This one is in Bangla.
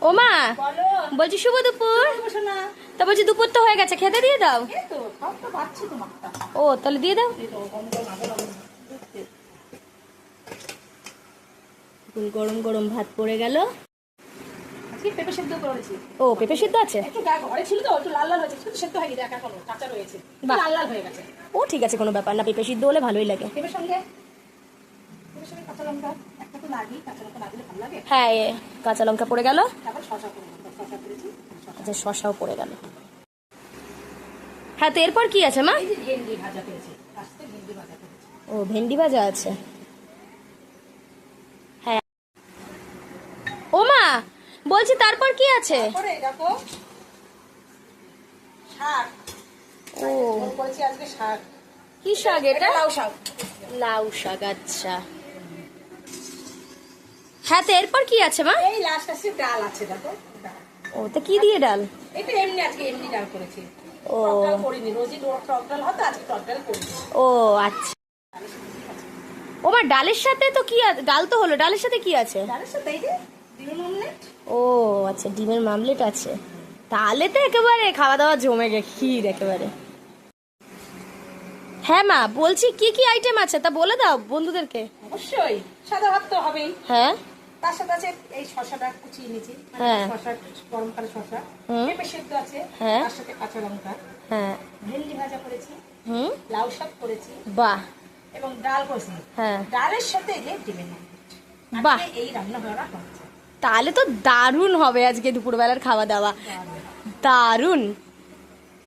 ও মা, বলছি শুভ দুপুর। তা বলছি দুপুর তো হয়ে গেছে, খেতে দিয়ে দাও। ও তাহলে দিয়ে দাও। গরম গরম ভাত পড়ে গেল। পেঁপে সিদ্ধ করেছি। ও পেঁপে সিদ্ধ আছে, একটু ঘরে ছিল তো, একটু লাল লাল হয়েছে, কিন্তু সিদ্ধ হয়নি, দেখ এখনো কাঁচা রয়েছে, লাল লাল হয়ে গেছে। ও ঠিক আছে, কোনো ব্যাপার না, পেঁপে সিদ্ধ হলে ভালোই লাগে। পেঁপের সঙ্গে কাঁচা লঙ্কা একটা তো লাগেই, কাঁচা লঙ্কা না দিলে ভালো লাগে। হ্যাঁ, কাঁচা লঙ্কা পড়ে গেল। তারপর শসা করে শসা করেছি। আচ্ছা, শসাও পড়ে গেল। হ্যাঁ, তো এরপর কি আছে মা? এই যে ভেন্ডি ভাজা করেছি, আস্তে ভেন্ডি ভাজা করেছি। ও ভেন্ডি ভাজা আছে। হ্যাঁ। ও মা, বলছি তারপর কি আছে? তারপরে দেখো শাক। ও করেছি আজকে শাক। কি শাক এটা? লাউ শাক। লাউ শাক, আচ্ছা। হ্যাঁ, তো এরপর কি আছে মা? এই লাস্ট আছে ডাল আছে, দেখো ডাল। ও তো কি দিয়ে ডাল? এটা এমনি আজকে এমনি ডাল করেছি। ও ডাল করিনি, রোজই টক ডাল হতো, আজকে টক ডাল করিনি। ও আচ্ছা। ও মা, ডালের সাথে তো কি ডাল তো হলো, ডালের সাথে কি আছে? ডালের সাথে এই যে ডিমের অমলেট। ও আচ্ছা, ডিমের মামলেট আছে। তাহলে তো একেবারে খাওয়া দাওয়া জমে গে, ক্ষীর একেবারে। হ্যাঁ মা, বলছি কি কি আইটেম আছে তা বলে দাও বন্ধুদেরকে। অবশ্যই সাদা ভাত তো হবেই, হ্যাঁ তার সাথে আছে এই শসাটা কুচিয়ে নিয়েছি, হ্যাঁ। শসা গরমকালে শসা, হুম। পেঁপে সিদ্ধ আছে, হ্যাঁ। তার সাথে কাঁচা লঙ্কা, হ্যাঁ। ভেন্ডি ভাজা করেছি, হুম। লাউ শাক করেছি, বাহ। এবং ডাল করেছি। হ্যাঁ। ডালের সাথে এই যে ডিমের অমলেট। বাহ। আজকে এই রান্না করা হচ্ছে। তাহলে তো দারুণ হবে আজকে দুপুরবেলার খাওয়া দাওয়া, দারুণ।